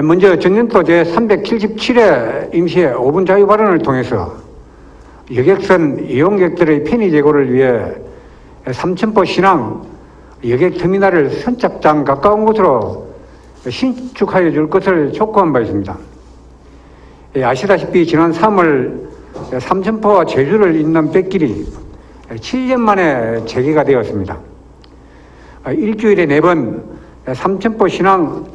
먼저 전년도 제377회 임시회 5분 자유 발언을 통해서 여객선 이용객들의 편의 제고를 위해 삼천포 신항 여객터미널을 선착장 가까운 곳으로 신축하여 줄 것을 촉구한 바 있습니다. 아시다시피 지난 3월 삼천포와 제주를 잇는 뱃길이 7년 만에 재개가 되었습니다. 일주일에 4번 삼천포 신항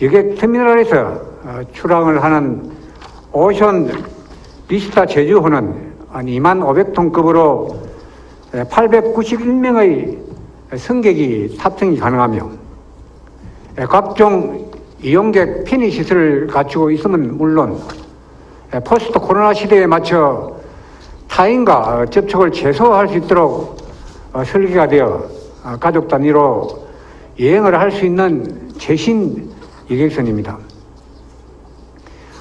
여객터미널에서 출항을 하는 오션 비스타 제주호는 25,500톤급으로 891명의 승객이 탑승이 가능하며 각종 이용객 편의시설을 갖추고 있음은 물론 포스트 코로나 시대에 맞춰 타인과 접촉을 최소화할 수 있도록 설계가 되어 가족 단위로 여행을 할 수 있는 최신 여객선입니다.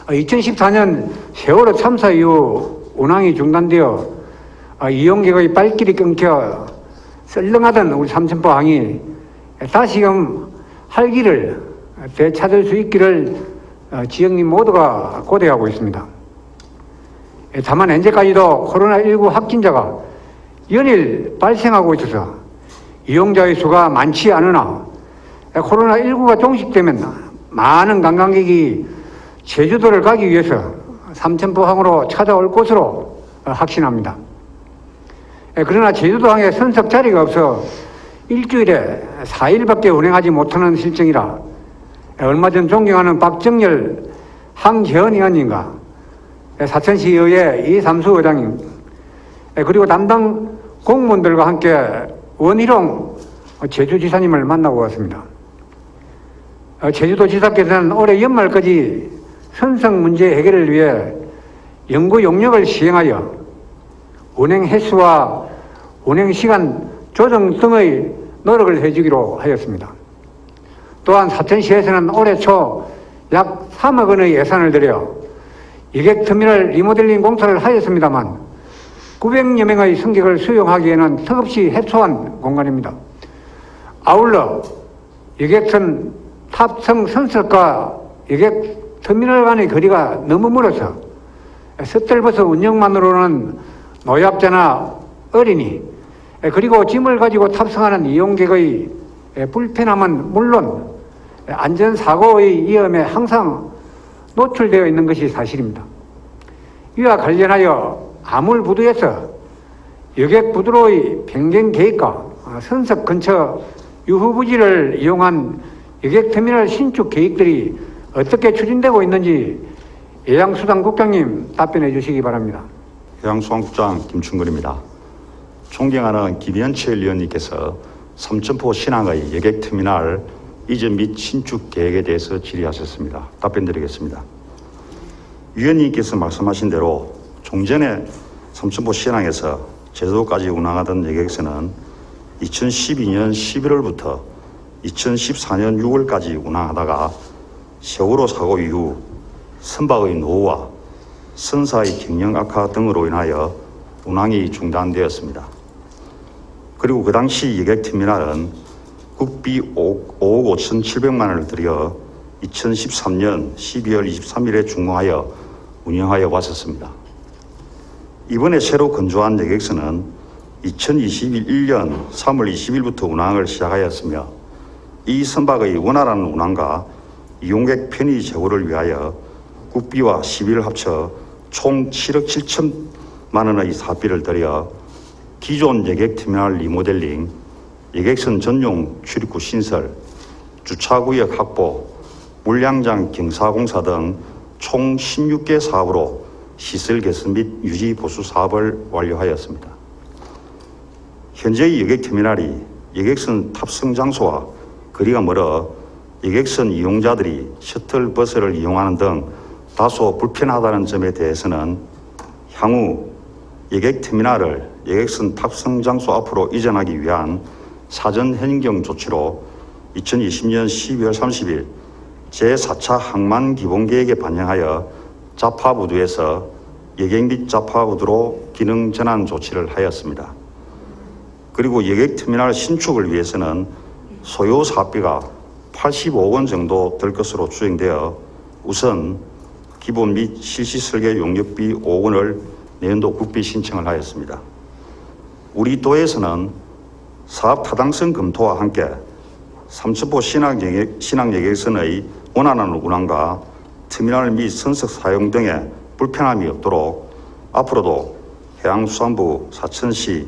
2014년 세월호 참사 이후 운항이 중단되어 이용객의 발길이 끊겨 썰렁하던 우리 삼천포항이 다시금 활기를 되찾을 수 있기를 지역민 모두가 고대하고 있습니다. 다만 현재까지도 코로나19 확진자가 연일 발생하고 있어서 이용자의 수가 많지 않으나 코로나19가 종식되면 많은 관광객이 제주도를 가기 위해서 삼천포항으로 찾아올 것으로 확신합니다. 그러나 제주도항에 선석 자리가 없어 일주일에 4일밖에 운행하지 못하는 실정이라 얼마 전 존경하는 박정열 항재헌 의원님과 사천시의회 이삼수 의장님 그리고 담당 공무원들과 함께 원희룡 제주지사님을 만나고 왔습니다. 제주도지사께서는 올해 연말까지 선성 문제 해결을 위해 연구 용역을 시행하여 운행 횟수와 운행 시간 조정 등의 노력을 해주기로 하였습니다. 또한 사천시에서는 올해 초 약 3억 원의 예산을 들여 여객터미널 리모델링 공사를 하였습니다만 900여 명의 승객을 수용하기에는 턱없이 협소한 공간입니다. 아울러 여객선 탑승 선석과 여객터미널 간의 거리가 너무 멀어서 셔틀버스 운영만으로는 노약자나 어린이 그리고 짐을 가지고 탑승하는 이용객의 불편함은 물론 안전사고의 위험에 항상 노출되어 있는 것이 사실입니다. 이와 관련하여 아물부두에서 여객부두로의 변경 계획과 선석 근처 유후부지를 이용한 여객터미널 신축 계획들이 어떻게 추진되고 있는지 해양수산국장님 답변해 주시기 바랍니다. 해양수산국장 김충근입니다. 존경하는 김현철 의원님께서 삼천포 신항의 여객터미널 이전 및 신축 계획에 대해서 질의하셨습니다. 답변드리겠습니다. 위원님께서 말씀하신 대로 종전에 삼천포 신항에서 제주도까지 운항하던 여객선은 2012년 11월부터 2014년 6월까지 운항하다가 세월호 사고 이후 선박의 노후와 선사의 경영 악화 등으로 인하여 운항이 중단되었습니다. 그리고 그 당시 여객터미널은 국비 5억 5,700만 원을 들여 2013년 12월 23일에 준공하여 운영하여 왔었습니다. 이번에 새로 건조한 여객선은 2021년 3월 20일부터 운항을 시작하였으며 이 선박의 원활한 운항과 이용객 편의 제고를 위하여 국비와 시비를 합쳐 총 7억 7천만 원의 사비를 들여 기존 여객터미널 리모델링, 여객선 전용 출입구 신설, 주차구역 확보, 물량장 경사공사 등 총 16개 사업으로 시설 개선 및 유지 보수 사업을 완료하였습니다. 현재의 여객터미널이 여객선 탑승 장소와 거리가 멀어 여객선 이용자들이 셔틀버스를 이용하는 등 다소 불편하다는 점에 대해서는 향후 여객터미널을 여객선 탑승 장소 앞으로 이전하기 위한 사전 현경 조치로 2020년 12월 30일 제4차 항만 기본계획에 반영하여 자파부두에서 여객 및 자파부두로 기능 전환 조치를 하였습니다. 그리고 여객터미널 신축을 위해서는 소요 사업비가 85억 원 정도 될 것으로 추정되어 우선 기본 및 실시 설계 용역비 5억 원을 내년도 국비 신청을 하였습니다. 우리 도에서는 사업 타당성 검토와 함께 삼천포 신항여객선의 원활한 운항과 터미널 및 선석 사용 등의 불편함이 없도록 앞으로도 해양수산부, 사천시,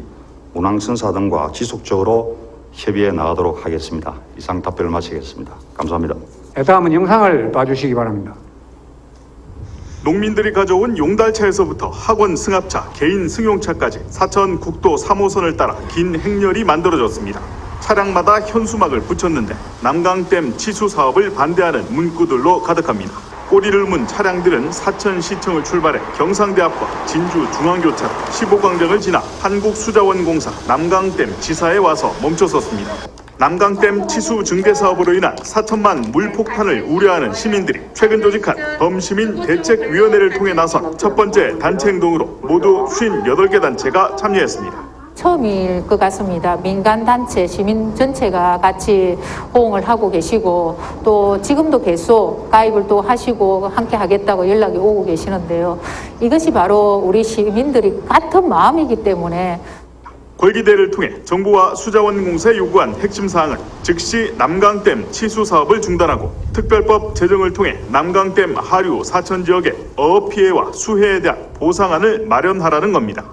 운항선사 등과 지속적으로 협의해 나가도록 하겠습니다. 이상 답변을 마치겠습니다. 감사합니다. 다음은 영상을 봐주시기 바랍니다. 농민들이 가져온 용달차에서부터 학원 승합차, 개인 승용차까지 사천 국도 3호선을 따라 긴 행렬이 만들어졌습니다. 차량마다 현수막을 붙였는데 남강댐 치수 사업을 반대하는 문구들로 가득합니다. 꼬리를 문 차량들은 사천시청을 출발해 경상대학과 진주중앙교차로 15광장을 지나 한국수자원공사 남강댐 지사에 와서 멈춰섰습니다. 남강댐 치수 증대 사업으로 인한 4천만 물폭탄을 우려하는 시민들이 최근 조직한 범시민 대책위원회를 통해 나선 첫 번째 단체 행동으로 모두 58개 단체가 참여했습니다. 처음일 것 같습니다. 민간단체, 시민 전체가 같이 호응을 하고 계시고 또 지금도 계속 가입을 또 하시고 함께 하겠다고 연락이 오고 계시는데요. 이것이 바로 우리 시민들이 같은 마음이기 때문에 골기대를 통해 정부와 수자원공사에 요구한 핵심 사항은 즉시 남강댐 치수 사업을 중단하고 특별법 제정을 통해 남강댐 하류 사천 지역의 어업 피해와 수해에 대한 보상안을 마련하라는 겁니다.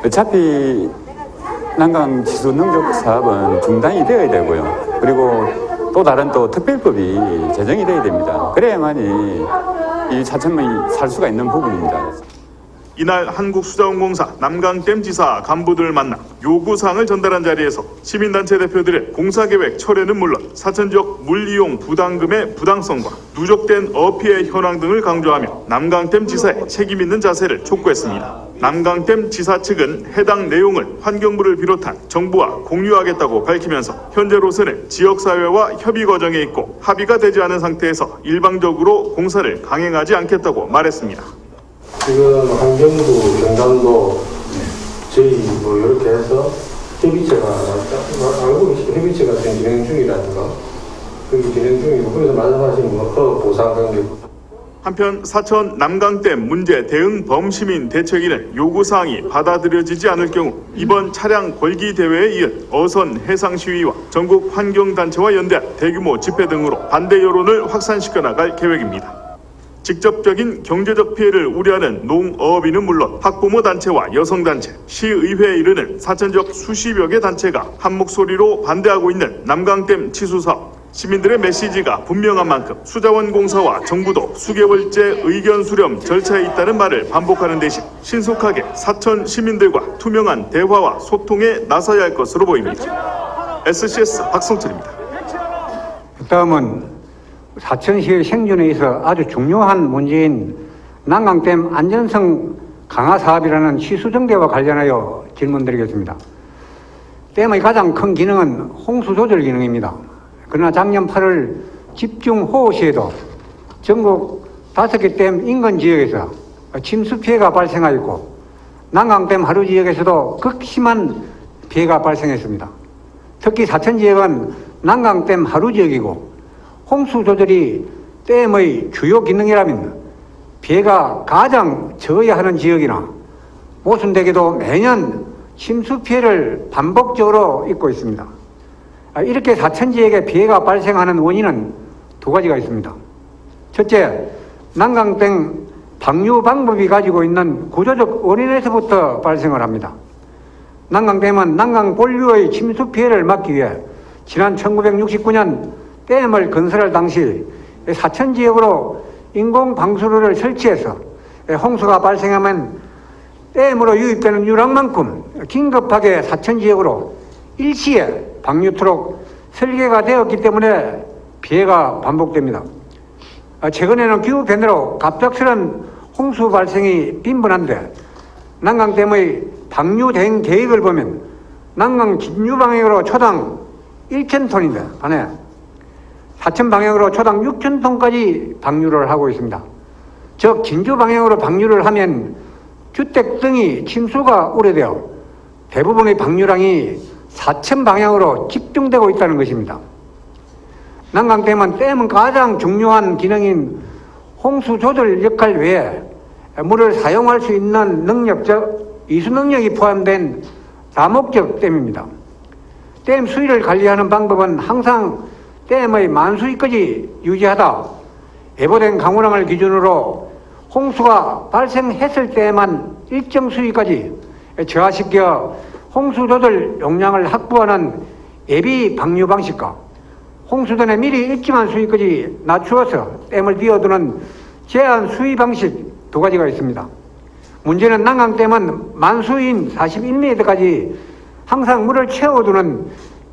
어차피 난강 치수 능력 사업은 중단이 되어야 되고요. 그리고 또 다른 또 특별법이 제정이 되어야 됩니다. 그래야만이 이 사천만이 살 수가 있는 부분입니다. 이날 한국수자원공사 남강댐 지사 간부들을 만나 요구사항을 전달한 자리에서 시민단체 대표들은 공사계획 철회는 물론 사천지역 물이용 부담금의 부당성과 누적된 어피해 현황 등을 강조하며 남강댐 지사의 책임있는 자세를 촉구했습니다. 남강댐 지사 측은 해당 내용을 환경부를 비롯한 정부와 공유하겠다고 밝히면서 현재로서는 지역사회와 협의 과정에 있고 합의가 되지 않은 상태에서 일방적으로 공사를 강행하지 않겠다고 말했습니다. 지금 환경부, 경남도, 저희 뭐 이렇게 해서 협의체가 알고 계시죠? 협의체가 지금 진행 중이라든가 그게 진행 중이고 그래서 말씀하신 그 보상 관계. 한편 사천 남강댐 문제 대응 범시민 대책위는 요구사항이 받아들여지지 않을 경우 이번 차량 걸기 대회에 이은 어선 해상 시위와 전국 환경단체와 연대한 대규모 집회 등으로 반대 여론을 확산시켜 나갈 계획입니다. 직접적인 경제적 피해를 우려하는 농어업인은 물론 학부모 단체와 여성단체, 시의회에 이르는 사천적 수십여 개 단체가 한 목소리로 반대하고 있는 남강댐 치수 사업. 시민들의 메시지가 분명한 만큼 수자원공사와 정부도 수개월째 의견 수렴 절차에 있다는 말을 반복하는 대신 신속하게 사천 시민들과 투명한 대화와 소통에 나서야 할 것으로 보입니다. SCS 박성철입니다. 다음은 사천시의 생존에 있어 아주 중요한 문제인 난강댐 안전성 강화 사업이라는 시수정대와 관련하여 질문드리겠습니다. 댐의 가장 큰 기능은 홍수 조절 기능입니다. 그러나 작년 8월 집중호우 시에도 전국 5개 댐 인근 지역에서 침수 피해가 발생하였고 난강댐 하류 지역에서도 극심한 피해가 발생했습니다. 특히 사천 지역은 난강댐 하류 지역이고 홍수 조절이 댐의 주요 기능이라면 피해가 가장 적어야 하는 지역이나 모순되게도 매년 침수 피해를 반복적으로 입고 있습니다. 이렇게 사천 지역에 피해가 발생하는 원인은 두 가지가 있습니다. 첫째, 난강댐 방류 방법이 가지고 있는 구조적 원인에서부터 발생을 합니다. 난강댐은 난강 본류의 침수 피해를 막기 위해 지난 1969년 댐을 건설할 당시 사천 지역으로 인공 방수로를 설치해서 홍수가 발생하면 댐으로 유입되는 유량만큼 긴급하게 사천 지역으로 일시에 방류토록 설계가 되었기 때문에 피해가 반복됩니다. 최근에는 기후 변화로 갑작스런 홍수 발생이 빈번한데 난강댐의 방류 대응 계획을 보면 난강 진주 방향으로 초당 1,000톤인데 반해 사천 방향으로 초당 6,000톤까지 방류를 하고 있습니다. 즉 진주 방향으로 방류를 하면 주택 등이 침수가 우려되어 대부분의 방류량이 사천 방향으로 집중되고 있다는 것입니다. 난강댐은 댐은 가장 중요한 기능인 홍수 조절 역할 외에 물을 사용할 수 있는 능력, 즉 이수 능력이 포함된 다목적 댐입니다. 댐 수위를 관리하는 방법은 항상 댐의 만수위까지 유지하다 예보된 강우량을 기준으로 홍수가 발생했을 때만 일정 수위까지 저하시켜 홍수 조절 용량을 확보하는 예비 방류 방식과 홍수 전에 미리 일정한 수위까지 낮추어서 댐을 비워두는 제한 수위 방식 두 가지가 있습니다. 문제는 난강댐은 만수위인 41m까지 항상 물을 채워두는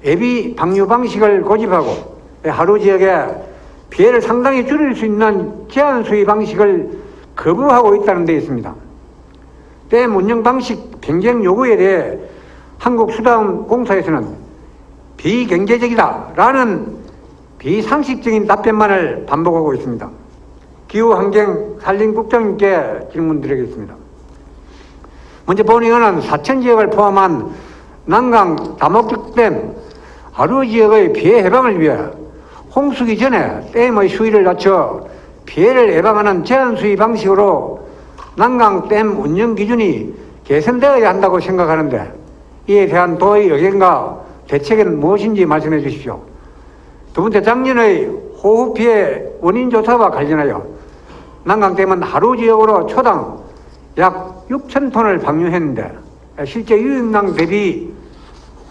예비 방류 방식을 고집하고 하루 지역에 피해를 상당히 줄일 수 있는 제한 수위 방식을 거부하고 있다는 데 있습니다. 댐 운영 방식 변경 요구에 대해 한국수자원공사에서는 비경제적이다라는 비상식적인 답변만을 반복하고 있습니다. 기후환경산림국장님께 질문드리겠습니다. 먼저 본의원은 사천지역을 포함한 난강 다목적댐 하루 지역의 피해 예방을 위해 홍수기 전에 댐의 수위를 낮춰 피해를 예방하는 제한수위 방식으로 난강댐 운영 기준이 개선되어야 한다고 생각하는데 이에 대한 도의 의견과 대책은 무엇인지 말씀해 주십시오. 두 번째, 작년의 호우 피해 원인 조사와 관련하여 난강댐은 하루 지역으로 초당 약 6,000톤을 방류했는데 실제 유입량 대비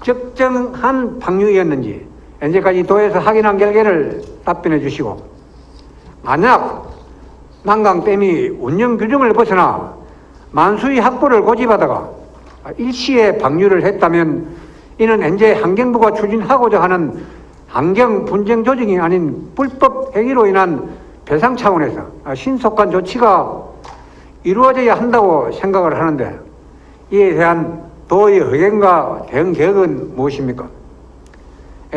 적정한 방류였는지 현재까지 도에서 확인한 결과를 답변해 주시고, 만약 난강댐이 운영 규정을 벗어나 만수위 확보를 고집하다가 일시에 방류를 했다면 이는 현재 환경부가 추진하고자 하는 환경 분쟁 조정이 아닌 불법 행위로 인한 배상 차원에서 신속한 조치가 이루어져야 한다고 생각을 하는데 이에 대한 도의 의견과 대응 계획은 무엇입니까?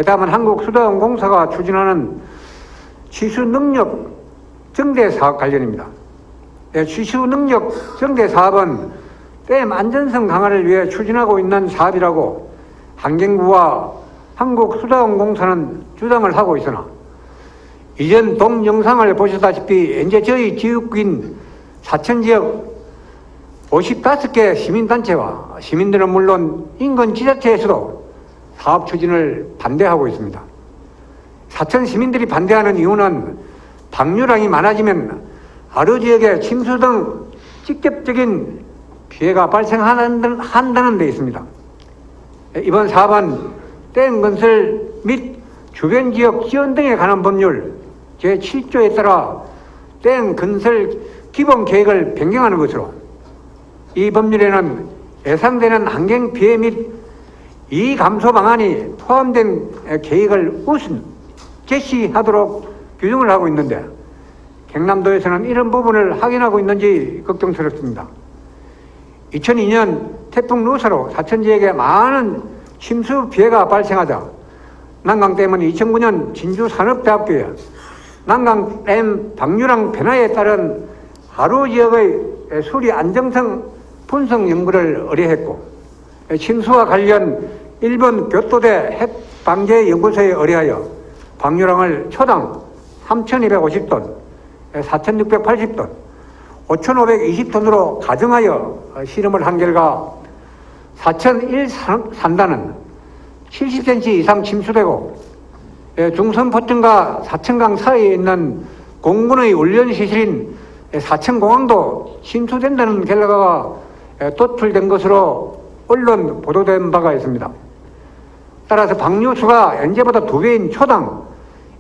다음은 한국수자원공사가 추진하는 취수능력 증대 사업 관련입니다. 취수능력 증대 사업은 댐 안전성 강화를 위해 추진하고 있는 사업이라고 환경부와 한국수자원공사는 주장을 하고 있으나 이전 동영상을 보셨다시피 현재 저희 지역구인 사천지역 55개 시민단체와 시민들은 물론 인근 지자체에서도 사업 추진을 반대하고 있습니다. 사천 시민들이 반대하는 이유는 방류량이 많아지면 하루 지역에 침수 등 직접적인 피해가 발생한다는 데 있습니다. 이번 사업은 댐 건설 및 주변 지역 지원 등에 관한 법률 제7조에 따라 댐 건설 기본 계획을 변경하는 것으로 이 법률에는 예상되는 환경 피해 및 이익 감소 방안이 포함된 계획을 우선 제시하도록 규정을 하고 있는데 경남도에서는 이런 부분을 확인하고 있는지 걱정스럽습니다. 2002년 태풍 루사로 사천 지역에 많은 침수 피해가 발생하자 난강댐은 2009년 진주산업대학교에 난강댐 방류량 변화에 따른 하루 지역의 수리 안정성 분석 연구를 의뢰했고 침수와 관련 일본 교토대 핵방재연구소에 의뢰하여 방류량을 초당 3,250톤, 4,680톤, 5,520톤으로 가정하여 실험을 한 결과 사천 1산단은 70cm 이상 침수되고 중선포천과 사천강 사이에 있는 공군의 훈련시설인 사천공항도 침수된다는 결과가 도출된 것으로 언론 보도된 바가 있습니다. 따라서 방류수가 현재보다 2배인 초당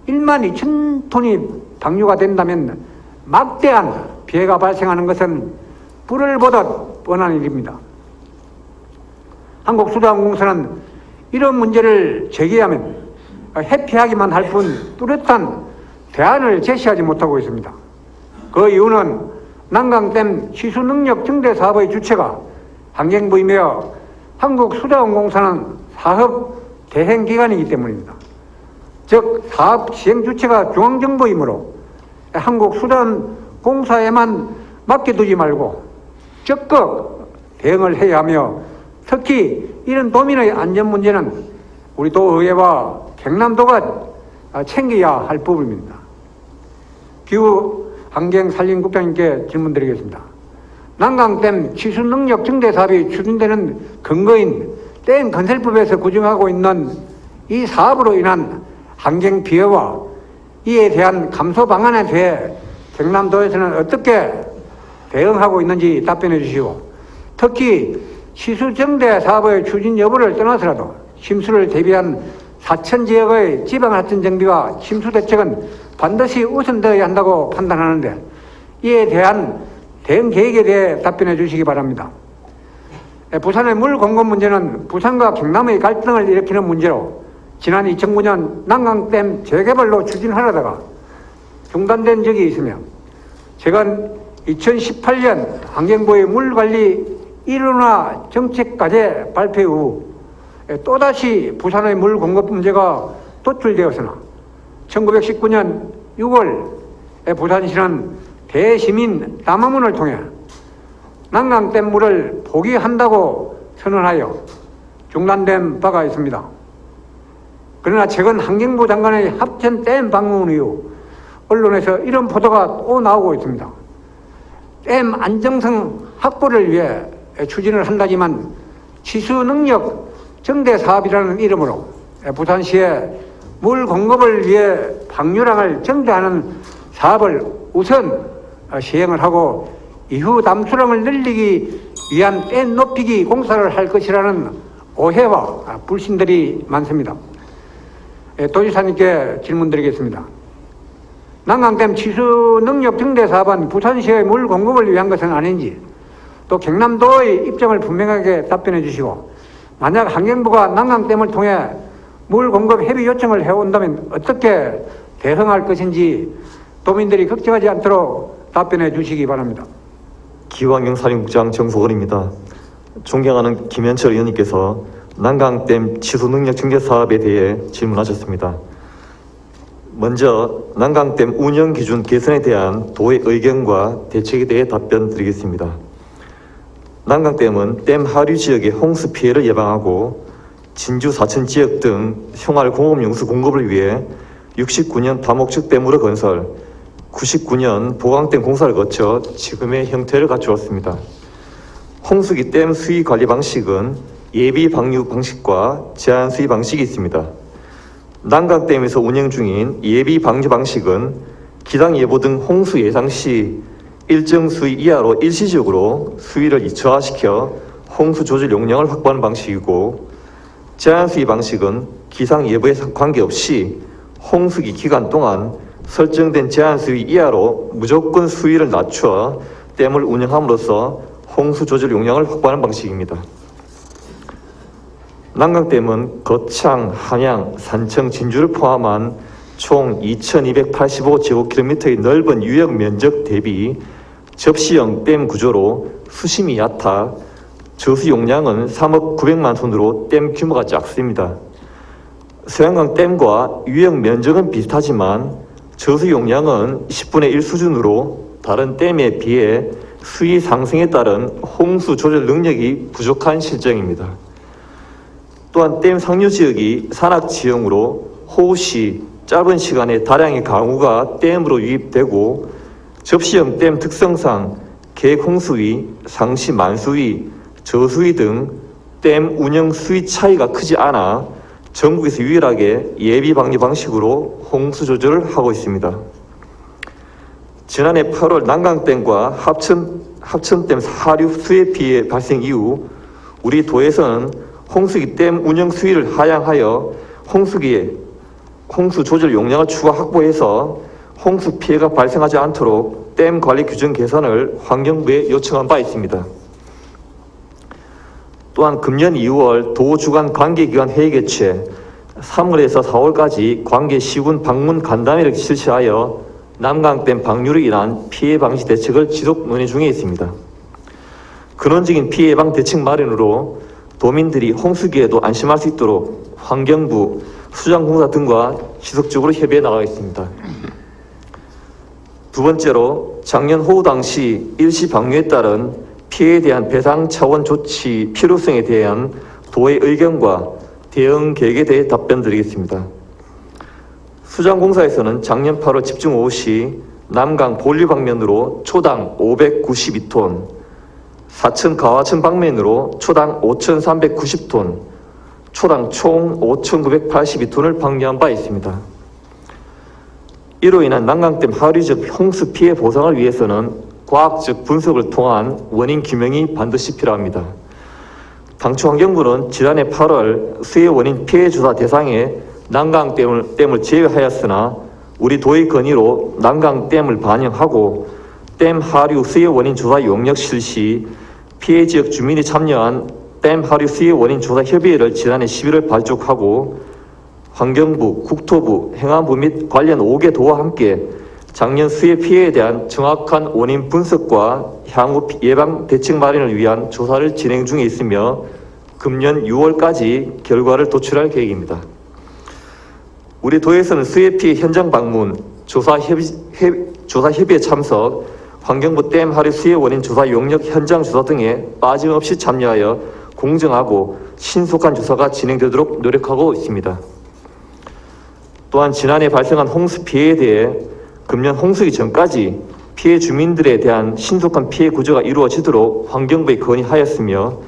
12,000톤이 방류가 된다면 막대한 피해가 발생하는 것은 불을 보듯 뻔한 일입니다. 한국수자원공사는 이런 문제를 제기하면 회피하기만 할 뿐 뚜렷한 대안을 제시하지 못하고 있습니다. 그 이유는 난강댐 취수능력 증대 사업의 주체가 환경부이며 한국수자원공사는 사업 대행기관이기 때문입니다. 즉 사업 시행 주체가 중앙정부이므로 한국수자원공사에만 맡겨두지 말고 적극 대응을 해야 하며 특히 이런 도민의 안전 문제는 우리 도의회와 경남도가 챙겨야 할 부분입니다. 환경산림국장님께 질문드리겠습니다. 난강댐 취수 능력 증대 사업이 추진되는 근거인 댐 건설법에서 규정하고 있는 이 사업으로 인한 환경 피해와 이에 대한 감소 방안에 대해 경남도에서는 어떻게 대응하고 있는지 답변해 주시고, 특히 취수 정대 사업의 추진 여부를 떠나서라도 침수를 대비한 사천 지역의 지방하천 정비와 침수 대책은 반드시 우선되어야 한다고 판단하는데, 이에 대한 대응 계획에 대해 답변해 주시기 바랍니다. 부산의 물 공급 문제는 부산과 경남의 갈등을 일으키는 문제로 지난 2009년 난강댐 재개발로 추진하려다가 중단된 적이 있으며, 최근 2018년 환경부의 물관리 일원화 정책과제 발표 후 또다시 부산의 물 공급 문제가 도출되었으나 1919년 6월 부산시는 대시민 담화문을 통해 난강댐 물을 포기한다고 선언하여 중단된 바가 있습니다. 그러나 최근 환경부 장관의 합천댐 방문 이후 언론에서 이런 보도가 또 나오고 있습니다. 댐 안정성 확보를 위해 추진을 한다지만 취수 능력 증대 사업이라는 이름으로 부산시에 물 공급을 위해 방류량을 증대하는 사업을 우선 시행을 하고 이후 담수량을 늘리기 위한 댐 높이기 공사를 할 것이라는 오해와 불신들이 많습니다. 도지사님께 질문드리겠습니다. 난강댐 취수 능력 증대 사업은 부산시의 물 공급을 위한 것은 아닌지, 또 경남도의 입장을 분명하게 답변해 주시고, 만약 환경부가 난강댐을 통해 물 공급 협의 요청을 해온다면 어떻게 대응할 것인지 도민들이 걱정하지 않도록 답변해 주시기 바랍니다. 기후환경사령국장 정소건입니다. 존경하는 김현철 의원님께서 난강댐 취수 능력 증대 사업에 대해 질문하셨습니다. 먼저 난강댐 운영 기준 개선에 대한 도의 의견과 대책에 대해 답변 드리겠습니다. 난강댐은 댐 하류 지역의 홍수 피해를 예방하고 진주 사천 지역 등 생활 공업용수 공급을 위해 69년 다목적 댐으로 건설, 99년 보강댐 공사를 거쳐 지금의 형태를 갖추었습니다. 홍수기 댐 수위 관리 방식은 예비 방류 방식과 제한 수위 방식이 있습니다. 난강댐에서 운영 중인 예비 방류 방식은 기상 예보 등 홍수 예상 시 일정 수위 이하로 일시적으로 수위를 저하시켜 홍수 조절 용량을 확보하는 방식이고, 제한 수위 방식은 기상 예보에 관계없이 홍수기 기간 동안 설정된 제한 수위 이하로 무조건 수위를 낮춰 댐을 운영함으로써 홍수 조절 용량을 확보하는 방식입니다. 난강댐은 거창, 한양, 산청, 진주를 포함한 총 2285제곱킬로미터의 넓은 유역 면적 대비 접시형 댐 구조로 수심이 얕아 저수 용량은 3억 900만 톤으로 댐 규모가 작습니다. 서양강 댐과 유역 면적은 비슷하지만 저수 용량은 10분의 1 수준으로 다른 댐에 비해 수위 상승에 따른 홍수 조절 능력이 부족한 실정입니다. 또한 댐 상류 지역이 산악 지형으로 호우 시 짧은 시간에 다량의 강우가 댐으로 유입되고, 접시형 댐 특성상 계획 홍수위, 상시 만수위, 저수위 등 댐 운영 수위 차이가 크지 않아 전국에서 유일하게 예비 방류 방식으로 홍수 조절을 하고 있습니다. 지난해 8월 난강댐과 합천댐 하류 수해 피해 발생 이후 우리 도에서는 홍수기 댐 운영 수위를 하향하여 홍수기에 홍수 조절 용량을 추가 확보해서 홍수 피해가 발생하지 않도록 댐 관리 규정 개선을 환경부에 요청한 바 있습니다. 또한 금년 2월 도 주간 관계기관 회의 개최, 3월에서 4월까지 관계 시군 방문 간담회를 실시하여 난강댐 방류로 인한 피해 방지 대책을 지속 논의 중에 있습니다. 근원적인 피해 예방 대책 마련으로 도민들이 홍수기에도 안심할 수 있도록 환경부, 수장공사 등과 지속적으로 협의해 나가겠습니다. 두 번째로 작년 호우 당시 일시 방류에 따른 피해에 대한 배상 차원 조치 필요성에 대한 도의 의견과 대응 계획에 대해 답변 드리겠습니다. 수장공사에서는 작년 8월 집중호우 시 남강 본류 방면으로 초당 592톤, 사천 가화천 방면으로 초당 5,390톤, 초당 총 5,982톤을 방류한 바 있습니다. 이로 인한 난강댐 하류적 홍수 피해 보상을 위해서는 과학적 분석을 통한 원인 규명이 반드시 필요합니다. 당초 환경부는 지난해 8월 수해 원인 피해 조사 대상에 난강댐을 제외하였으나 우리 도의 건의로 난강댐을 반영하고 댐 하류 수해 원인 조사 용역 실시, 피해 지역 주민이 참여한 댐 하류 수해 원인 조사 협의회를 지난해 11월 발족하고 환경부, 국토부, 행안부 및 관련 5개 도와 함께 작년 수해 피해에 대한 정확한 원인 분석과 향후 예방 대책 마련을 위한 조사를 진행 중에 있으며 금년 6월까지 결과를 도출할 계획입니다. 우리 도에서는 수해 피해 현장 방문, 조사 협의회 참석, 환경부 댐 하류 수해 원인 조사 용역 현장 조사 등에 빠짐없이 참여하여 공정하고 신속한 조사가 진행되도록 노력하고 있습니다. 또한 지난해 발생한 홍수 피해에 대해 금년 홍수기 전까지 피해 주민들에 대한 신속한 피해 구조가 이루어지도록 환경부에 건의하였으며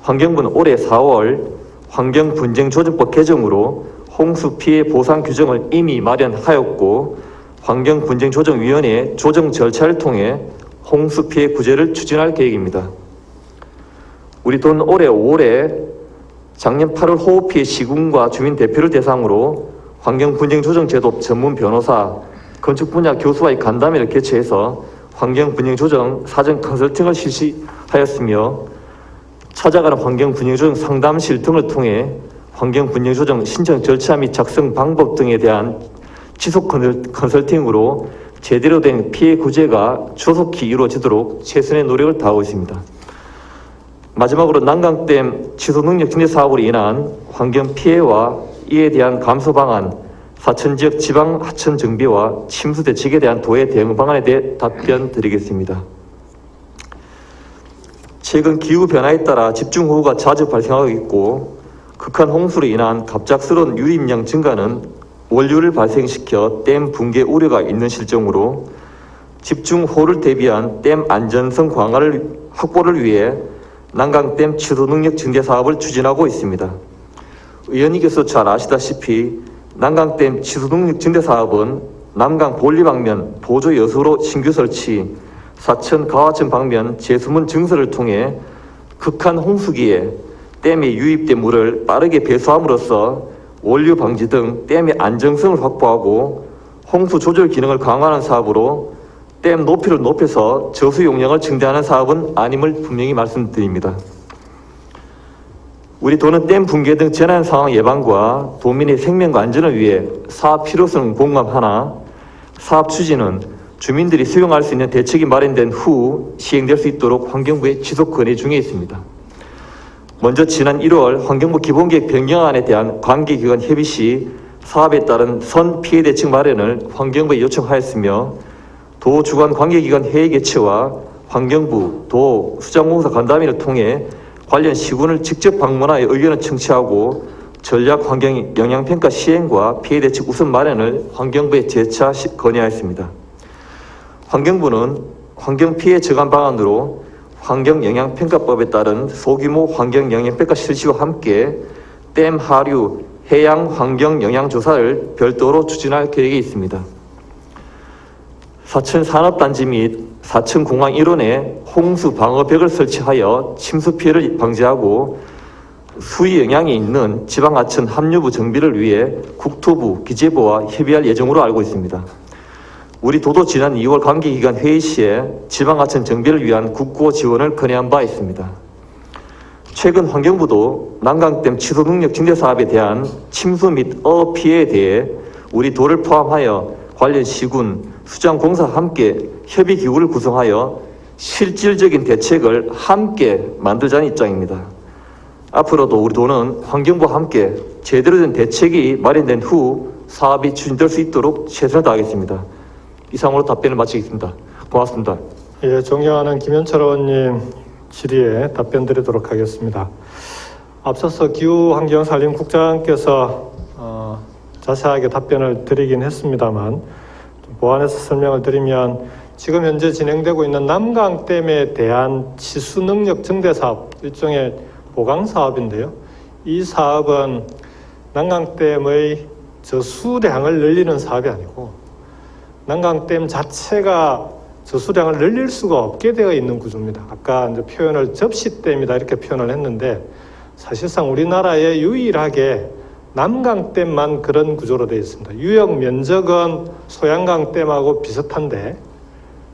환경부는 올해 4월 환경분쟁조정법 개정으로 홍수 피해 보상 규정을 이미 마련하였고 환경분쟁조정위원회 조정 절차를 통해 홍수 피해 구제를 추진할 계획입니다. 우리 도는 올해 5월에 작년 8월 호우 피해 시군과 주민 대표를 대상으로 환경분쟁조정제도 전문 변호사, 건축 분야 교수와의 간담회를 개최해서 환경분쟁조정 사전 컨설팅을 실시하였으며 찾아가는 환경분쟁조정 상담실 등을 통해 환경분쟁조정 신청 절차 및 작성 방법 등에 대한 지속 컨설팅으로 제대로 된 피해 구제가 조속히 이루어지도록 최선의 노력을 다하고 있습니다. 마지막으로 난강댐 취소 능력 증대 사업으로 인한 환경 피해와 이에 대한 감소 방안, 사천 지역 지방 하천 정비와 침수 대책에 대한 도의 대응 방안에 대해 답변 드리겠습니다. 최근 기후 변화에 따라 집중호우가 자주 발생하고 있고 극한 홍수로 인한 갑작스러운 유입량 증가는 원류를 발생시켜 댐 붕괴 우려가 있는 실정으로 집중호우를 대비한 댐 안전성 확보를 위해 난강댐 취소 능력 증대 사업을 추진하고 있습니다. 의원님께서 잘 아시다시피 난강댐 취소 능력 증대 사업은 남강 본류 방면 보조 여수로 신규 설치, 사천 가화천 방면 제수문 증설을 통해 극한 홍수기에 댐에 유입된 물을 빠르게 배수함으로써 원류 방지 등 댐의 안정성을 확보하고 홍수 조절 기능을 강화하는 사업으로 댐 높이를 높여서 저수 용량을 증대하는 사업은 아님을 분명히 말씀드립니다. 우리 도는 댐 붕괴 등 재난 상황 예방과 도민의 생명과 안전을 위해 사업 필요성을 공감하나 사업 추진은 주민들이 수용할 수 있는 대책이 마련된 후 시행될 수 있도록 환경부에 지속 건의 중에 있습니다. 먼저 지난 1월 환경부 기본계획 변경안에 대한 관계기관 협의 시 사업에 따른 선 피해 대책 마련을 환경부에 요청하였으며 도 주관 관계기관 회의 개최와 환경부, 도, 수장공사 간담회를 통해 관련 시군을 직접 방문하여 의견을 청취하고 전략 환경 영향평가 시행과 피해 대책 우선 마련을 환경부에 재차 건의하였습니다. 환경부는 환경 피해 저감 방안으로 환경영향평가법에 따른 소규모 환경영향평가 실시와 함께 댐 하류 해양 환경영향조사를 별도로 추진할 계획이 있습니다. 사천 산업단지 및 사천 공항 일원에 홍수 방어벽을 설치하여 침수 피해를 방지하고 수위 영향이 있는 지방하천 합류부 정비를 위해 국토부, 기재부와 협의할 예정으로 알고 있습니다. 우리 도도 지난 2월 관계기관 회의 시에 지방하천 정비를 위한 국고 지원을 건의한 바 있습니다. 최근 환경부도 난강댐 취소 능력 증대 사업에 대한 침수 및 어업 피해에 대해 우리 도를 포함하여 관련 시군, 수장공사와 함께 협의기구를 구성하여 실질적인 대책을 함께 만들자는 입장입니다. 앞으로도 우리 도는 환경부와 함께 제대로 된 대책이 마련된 후 사업이 추진될 수 있도록 최선을 다하겠습니다. 이상으로 답변을 마치겠습니다. 고맙습니다. 예, 존경하는 김현철 의원님 질의에 답변 드리도록 하겠습니다. 앞서서 기후환경산림국장께서 자세하게 답변을 드리긴 했습니다만 보완해서 설명을 드리면 지금 현재 진행되고 있는 남강댐에 대한 치수 능력 증대 사업, 일종의 보강 사업인데요. 이 사업은 남강댐의 저수량을 늘리는 사업이 아니고 남강댐 자체가 저수량을 늘릴 수가 없게 되어 있는 구조입니다. 아까 이제 표현을 접시댐이다 이렇게 표현을 했는데 사실상 우리나라에 유일하게 남강댐만 그런 구조로 되어 있습니다. 유역 면적은 소양강댐하고 비슷한데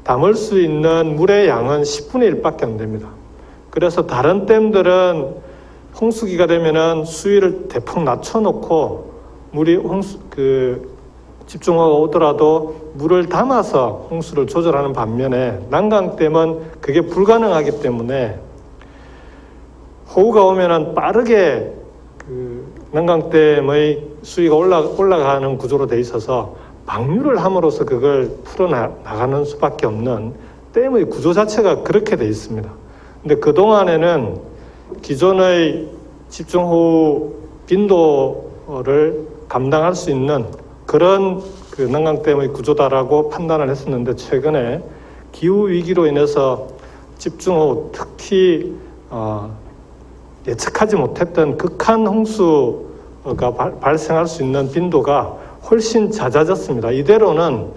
담을 수 있는 물의 양은 10분의 1밖에 안 됩니다. 그래서 다른 댐들은 홍수기가 되면은 수위를 대폭 낮춰놓고 물이 집중호우가 오더라도 물을 담아서 홍수를 조절하는 반면에 난강댐은 그게 불가능하기 때문에 호우가 오면은 빠르게 난강댐의 수위가 올라가는 구조로 돼 있어서 방류를 함으로써 그걸 풀어나가는 수밖에 없는 댐의 구조 자체가 그렇게 돼 있습니다. 근데 그동안에는 기존의 집중호우 빈도를 감당할 수 있는 그런 난강댐의 구조다라고 판단을 했었는데 최근에 기후위기로 인해서 집중호우 특히 예측하지 못했던 극한 홍수가 발생할 수 있는 빈도가 훨씬 잦아졌습니다. 이대로는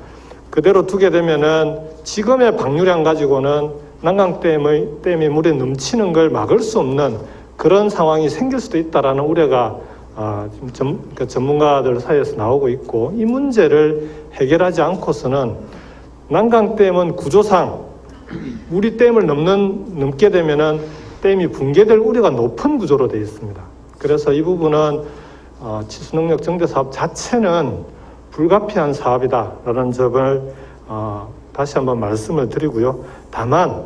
그대로 두게 되면은 지금의 방류량 가지고는 난강댐이 물에 넘치는 걸 막을 수 없는 그런 상황이 생길 수도 있다라는 우려가 전문가들 사이에서 나오고 있고 이 문제를 해결하지 않고서는 난강댐은 구조상 물이 댐을 넘게 되면은 댐이 붕괴될 우려가 높은 구조로 되어 있습니다. 그래서 이 부분은 치수능력 증대 사업 자체는 불가피한 사업이다라는 점을 다시 한번 말씀을 드리고요. 다만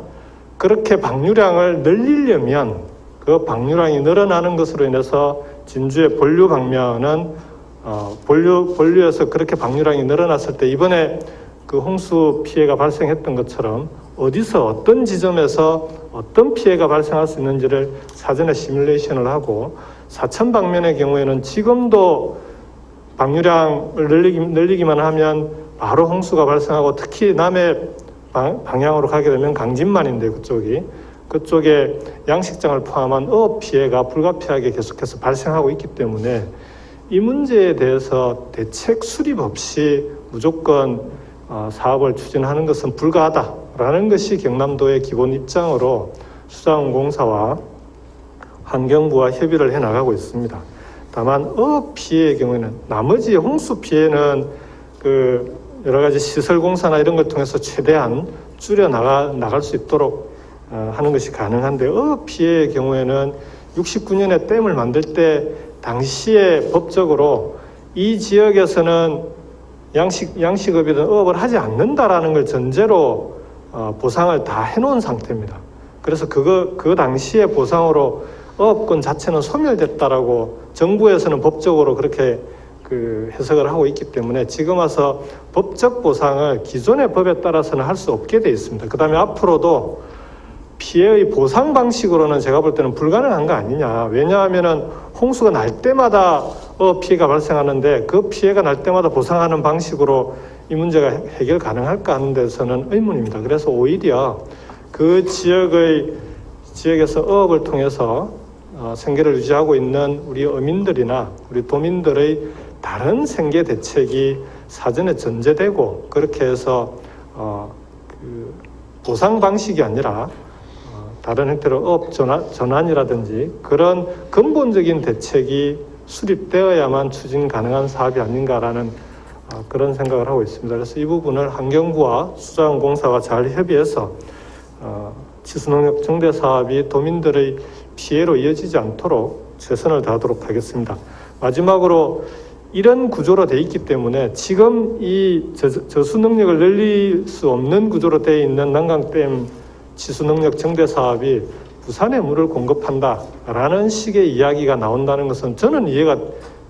그렇게 방류량을 늘리려면 그 방류량이 늘어나는 것으로 인해서 진주의 본류 방면은 본류에서 그렇게 방류량이 늘어났을 때 이번에 그 홍수 피해가 발생했던 것처럼 어디서 어떤 지점에서 어떤 피해가 발생할 수 있는지를 사전에 시뮬레이션을 하고 사천 방면의 경우에는 지금도 방류량을 늘리기만 하면 바로 홍수가 발생하고 특히 남해 방향으로 가게 되면 강진만인데 그쪽에 양식장을 포함한 어업 피해가 불가피하게 계속해서 발생하고 있기 때문에 이 문제에 대해서 대책 수립 없이 무조건 사업을 추진하는 것은 불가하다라는 것이 경남도의 기본 입장으로 수자원공사와 환경부와 협의를 해나가고 있습니다. 다만 어업 피해의 경우에는 나머지 홍수 피해는 여러 가지 시설 공사나 이런 걸 통해서 최대한 줄여 나갈 수 있도록 하는 것이 가능한데 어업 피해의 경우에는 69년에 댐을 만들 때 당시에 법적으로 이 지역에서는 양식업이든 어업을 하지 않는다라는 걸 전제로 보상을 다 해놓은 상태입니다. 그래서 그 당시의 보상으로 어업권 자체는 소멸됐다라고 정부에서는 법적으로 그렇게 해석을 하고 있기 때문에 지금 와서 법적 보상을 기존의 법에 따라서는 할 수 없게 돼 있습니다. 그 다음에 앞으로도 피해의 보상 방식으로는 제가 볼 때는 불가능한 거 아니냐. 왜냐하면은 홍수가 날 때마다 피해가 발생하는데 그 피해가 날 때마다 보상하는 방식으로 이 문제가 해결 가능할까 하는 데서는 의문입니다. 그래서 오히려 그 지역에서 어업을 통해서 생계를 유지하고 있는 우리 어민들이나 우리 도민들의 다른 생계 대책이 사전에 전제되고 그렇게 해서 보상 방식이 아니라 다른 형태로 업 전환이라든지 그런 근본적인 대책이 수립되어야만 추진 가능한 사업이 아닌가라는 그런 생각을 하고 있습니다. 그래서 이 부분을 환경부와 수자원공사와 잘 협의해서 치수능력 증대 사업이 도민들의 피해로 이어지지 않도록 최선을 다하도록 하겠습니다. 마지막으로 이런 구조로 돼 있기 때문에 지금 이 저수 능력을 늘릴 수 없는 구조로 되어 있는 난강댐 치수 능력 증대 사업이 부산에 물을 공급한다라는 식의 이야기가 나온다는 것은 저는 이해가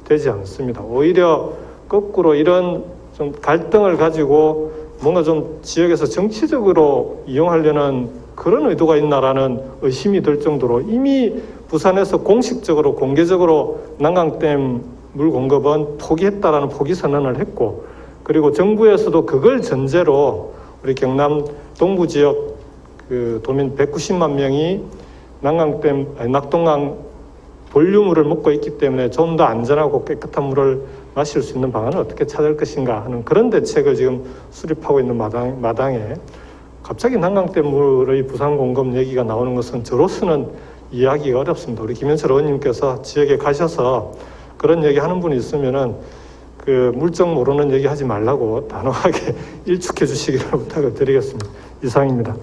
되지 않습니다. 오히려 거꾸로 이런 좀 갈등을 가지고 뭔가 좀 지역에서 정치적으로 이용하려는 그런 의도가 있나라는 의심이 들 정도로 이미 부산에서 공식적으로 공개적으로 난강댐 물 공급은 포기했다라는 포기 선언을 했고 그리고 정부에서도 그걸 전제로 우리 경남 동부 지역 그 도민 190만 명이 낙동강 본류물을 먹고 있기 때문에 좀 더 안전하고 깨끗한 물을 마실 수 있는 방안을 어떻게 찾을 것인가 하는 그런 대책을 지금 수립하고 있는 마당에 갑자기 난강댐 물의 부산 공급 얘기가 나오는 것은 저로서는 이해하기가 어렵습니다. 우리 김현철 의원님께서 지역에 가셔서 그런 얘기 하는 분이 있으면은 그 물정 모르는 얘기 하지 말라고 단호하게 일축해 주시기를 부탁을 드리겠습니다. 이상입니다.